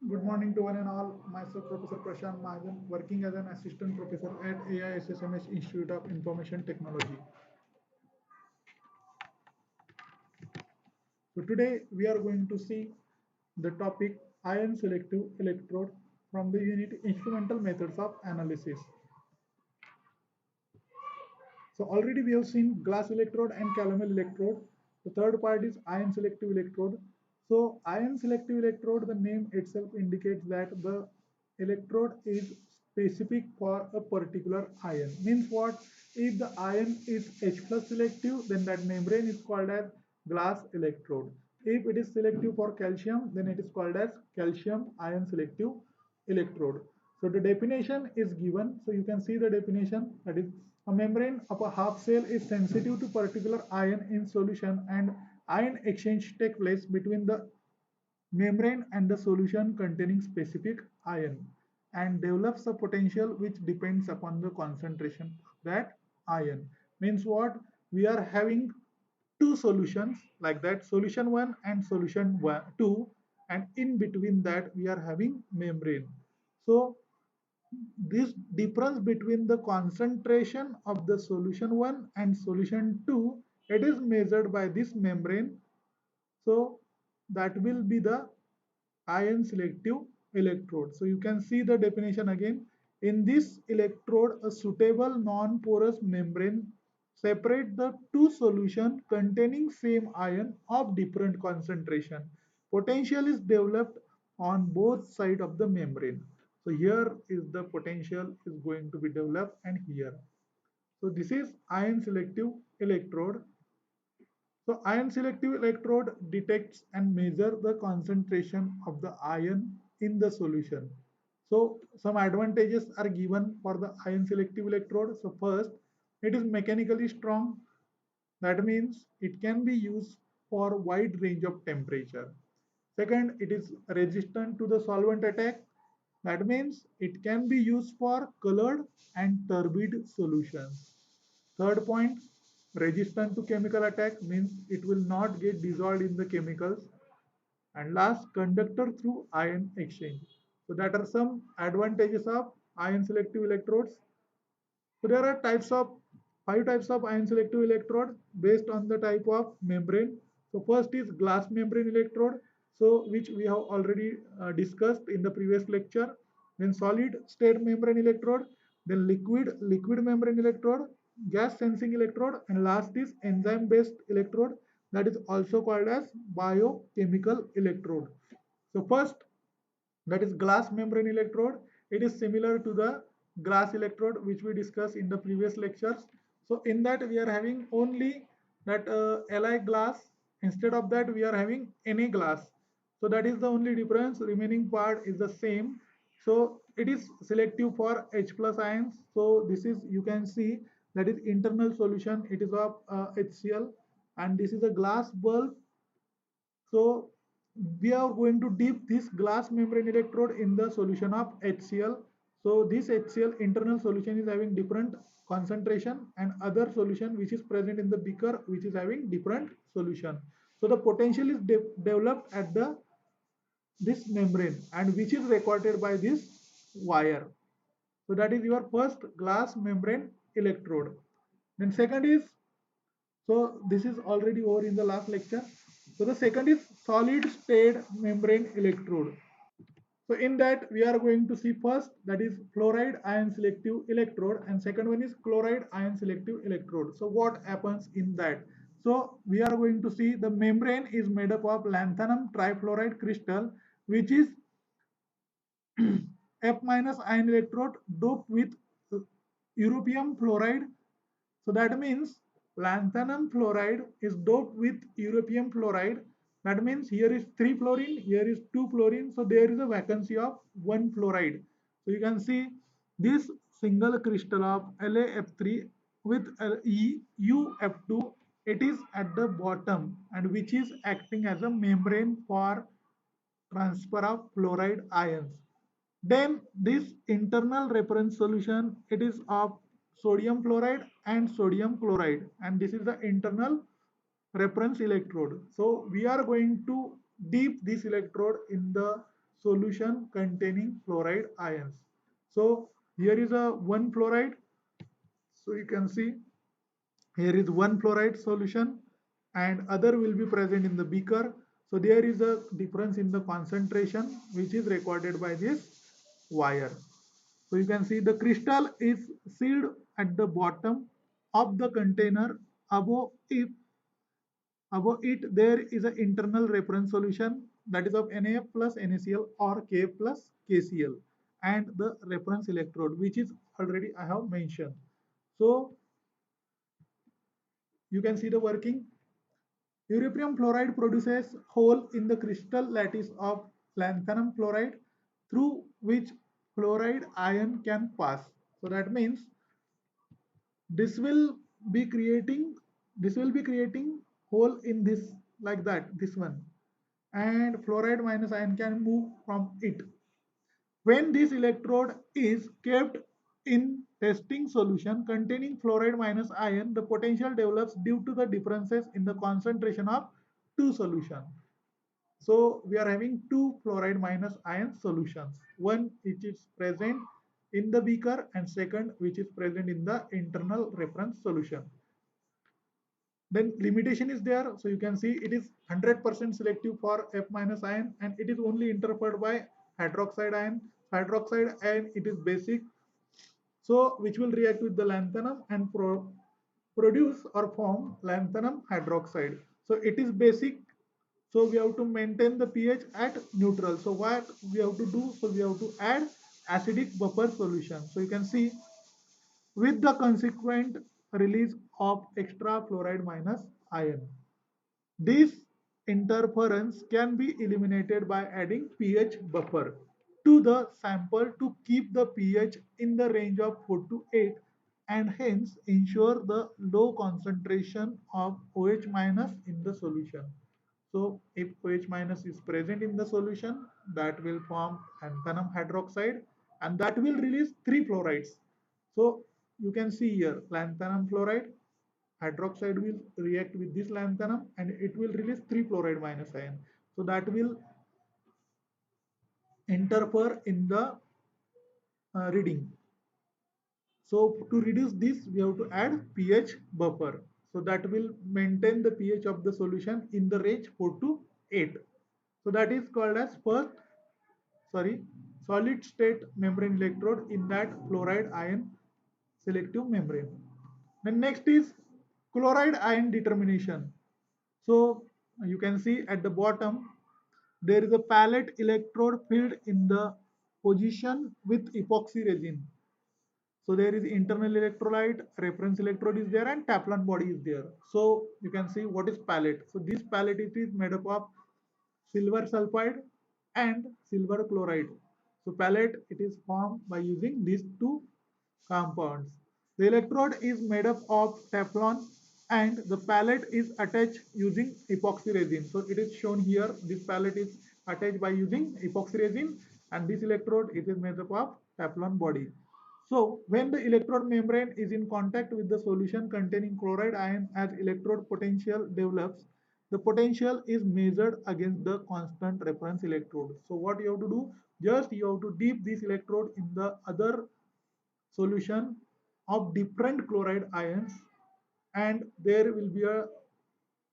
Good morning to one and all. Myself, Professor Prashant Mahajan, working as an assistant professor at AISSMS Institute of Information Technology. So today we are going to see the topic ion selective electrode from the unit instrumental methods of analysis. So already we have seen glass electrode and calomel electrode. The third part is ion selective electrode. So ion selective electrode, the name itself indicates that the electrode is specific for a particular ion. Means what? If the ion is H plus selective, then that membrane is called as glass electrode. If it is selective for calcium, then it is called as calcium ion selective electrode. So the definition is given. So you can see the definition, that is a membrane of a half cell is sensitive to particular ion in solution, and ion exchange take place between the membrane and the solution containing specific ion and develops a potential which depends upon the concentration of that ion. Means what? We are having two solutions like that, solution 1 and solution 2, and in between that we are having membrane. So this difference between the concentration of the solution 1 and solution 2, it is measured by this membrane. So that will be the ion selective electrode. So you can see the definition again. In this electrode, a suitable non-porous membrane separate the two solutions containing same ion of different concentration. Potential is developed on both sides of the membrane. So here is the potential is going to be developed, and here. So this is ion selective electrode. So ion selective electrode detects and measure the concentration of the ion in the solution. So some advantages are given for the ion selective electrode. So first, it is mechanically strong. That means it can be used for wide range of temperature. Second, it is resistant to the solvent attack. That means it can be used for colored and turbid solutions. Third point, resistant to chemical attack means it will not get dissolved in the chemicals. And last, conductor through ion exchange. So that are some advantages of ion selective electrodes. So there are five types of ion selective electrode based on the type of membrane. So first is glass membrane electrode, so which we have already discussed in the previous lecture. Then solid state membrane electrode, then liquid membrane electrode, gas sensing electrode, and last is enzyme based electrode, that is also called as biochemical electrode. So first, that is glass membrane electrode. It is similar to the glass electrode which we discussed in the previous lectures. So in that we are having only that Li glass. Instead of that we are having Na glass. So that is the only difference. Remaining part is the same. So it is selective for H plus ions. So this is, you can see, that is internal solution. It is of HCl, and this is a glass bulb. So we are going to dip this glass membrane electrode in the solution of HCl. So this HCl internal solution is having different concentration, and other solution which is present in the beaker which is having different solution. So the potential is developed at the this membrane, and which is recorded by this wire. So that is your first glass membrane electrode. Then second is, so this is already over in the last lecture. So the second is solid state membrane electrode. So in that we are going to see first, that is fluoride ion selective electrode, and second one is chloride ion selective electrode. So what happens in that? So we are going to see the membrane is made up of lanthanum trifluoride crystal, which is F minus ion electrode doped with europium fluoride. So that means lanthanum fluoride is doped with europium fluoride. That means here is 3 fluorine, here is 2 fluorine. So there is a vacancy of 1 fluoride. So you can see this single crystal of LaF3 with EuF2, it is at the bottom, and which is acting as a membrane for transfer of fluoride ions. Then this internal reference solution, it is of sodium fluoride and sodium chloride, and this is the internal reference electrode. So we are going to dip this electrode in the solution containing fluoride ions. So here is a one fluoride. So you can see here is one fluoride solution and other will be present in the beaker. So there is a difference in the concentration which is recorded by this wire. So you can see the crystal is sealed at the bottom of the container. Above it there is an internal reference solution that is of NaF plus NaCl or Kf plus KCl and the reference electrode which is already I have mentioned. So you can see the working. Europium fluoride produces hole in the crystal lattice of lanthanum fluoride through which fluoride ion can pass. So that means this will be creating hole in this like that this one and fluoride minus ion can move from it. When this electrode is kept in testing solution containing fluoride minus ion, the potential develops due to the differences in the concentration of two solutions. So we are having two fluoride minus ion solutions. One which is present in the beaker and second which is present in the internal reference solution. Then limitation is there. So you can see it is 100% selective for F minus ion and it is only interfered by hydroxide ion. Hydroxide ion it is basic. So which will react with the lanthanum and produce or form lanthanum hydroxide. So it is basic. So we have to maintain the pH at neutral. So what we have to do? So we have to add acidic buffer solution. So you can see with the consequent release of extra fluoride minus ion. This interference can be eliminated by adding pH buffer to the sample to keep the pH in the range of 4 to 8 and hence ensure the low concentration of OH minus in the solution. So if OH minus is present in the solution, that will form lanthanum hydroxide and that will release three fluorides. So you can see here lanthanum fluoride, hydroxide will react with this lanthanum and it will release three fluoride minus ion. So that will interfere in the reading. So to reduce this, we have to add pH buffer. So that will maintain the pH of the solution in the range 4 to 8. So that is called as solid state membrane electrode in that fluoride ion selective membrane. Then next is chloride ion determination. So you can see at the bottom there is a palette electrode filled in the position with epoxy resin. So there is internal electrolyte, reference electrode is there and Kaplan body is there. So you can see what is palette. So this palette is made up of silver sulfide and silver chloride. So palette it is formed by using these two compounds. The electrode is made up of Teflon and the palette is attached using epoxy resin. So it is shown here this palette is attached by using epoxy resin and this electrode it is made up of Teflon body. So when the electrode membrane is in contact with the solution containing chloride ion as electrode potential develops, the potential is measured against the constant reference electrode. So what you have to do? Just you have to dip this electrode in the other solution of different chloride ions and there will be a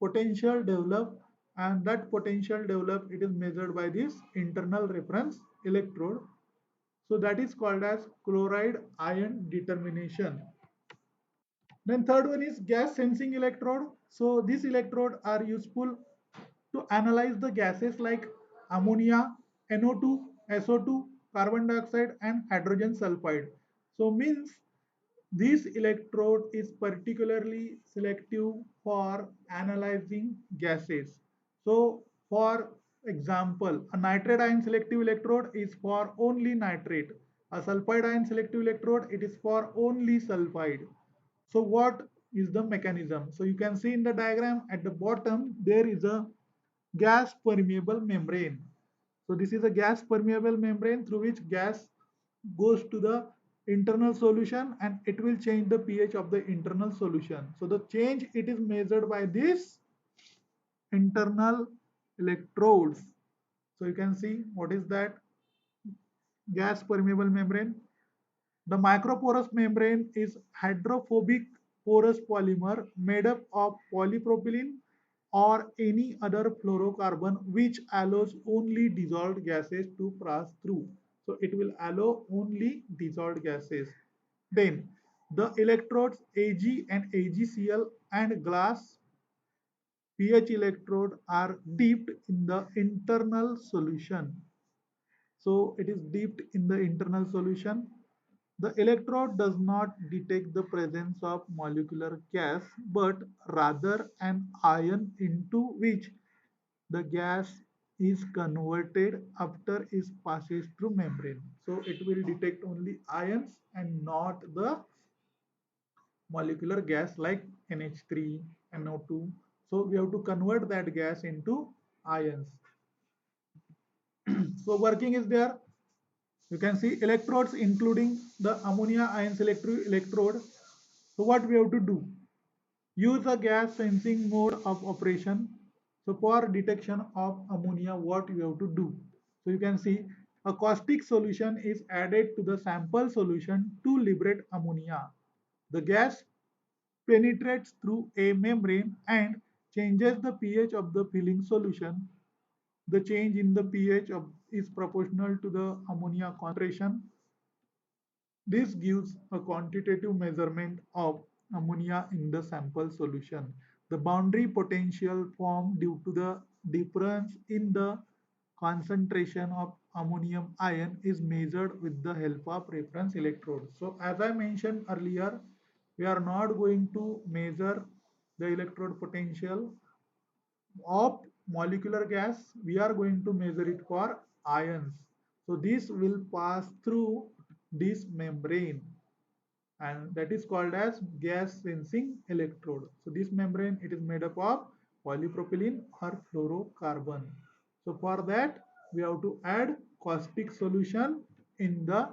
potential develop and that potential develop it is measured by this internal reference electrode. So that is called as chloride ion determination. Then third one is gas sensing electrode. So these electrodes are useful to analyze the gases like ammonia, NO2, SO2, carbon dioxide and hydrogen sulfide. So means this electrode is particularly selective for analyzing gases. So for example, a nitrate ion selective electrode is for only nitrate. A sulfide ion selective electrode, it is for only sulfide. So what is the mechanism? So you can see in the diagram at the bottom, there is a gas permeable membrane. So this is a gas permeable membrane through which gas goes to the internal solution and it will change the pH of the internal solution. So the change it is measured by this internal electrodes. So you can see what is that gas permeable membrane. The microporous membrane is hydrophobic porous polymer made up of polypropylene or any other fluorocarbon which allows only dissolved gases to pass through. So it will allow only dissolved gases. Then the electrodes Ag and AgCl and glass pH electrode are dipped in the internal solution. So it is dipped in the internal solution. The electrode does not detect the presence of molecular gas, but rather an ion into which the gas is converted after it passes through membrane. So it will detect only ions and not the molecular gas like NH3, NO2. So we have to convert that gas into ions. So working is there. You can see electrodes including the ammonia ion selective electrode. So what we have to do? Use a gas sensing mode of operation. So for detection of ammonia, what you have to do? So you can see a caustic solution is added to the sample solution to liberate ammonia. The gas penetrates through a membrane and changes the pH of the filling solution. The change in the pH is proportional to the ammonia concentration. This gives a quantitative measurement of ammonia in the sample solution. The boundary potential formed due to the difference in the concentration of ammonium ion is measured with the help of reference electrode. So as I mentioned earlier, we are not going to measure the electrode potential of molecular gas. We are going to measure it for ions. So this will pass through this membrane and that is called as gas sensing electrode. So this membrane, it is made up of polypropylene or fluorocarbon. So for that we have to add caustic solution in the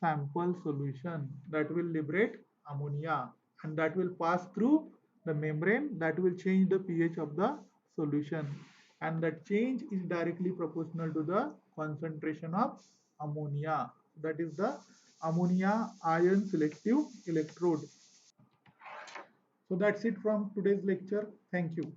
sample solution that will liberate ammonia and that will pass through the membrane, that will change the pH of the solution, and that change is directly proportional to the concentration of ammonia. That is the ammonia ion selective electrode. So that's it from today's lecture. Thank you.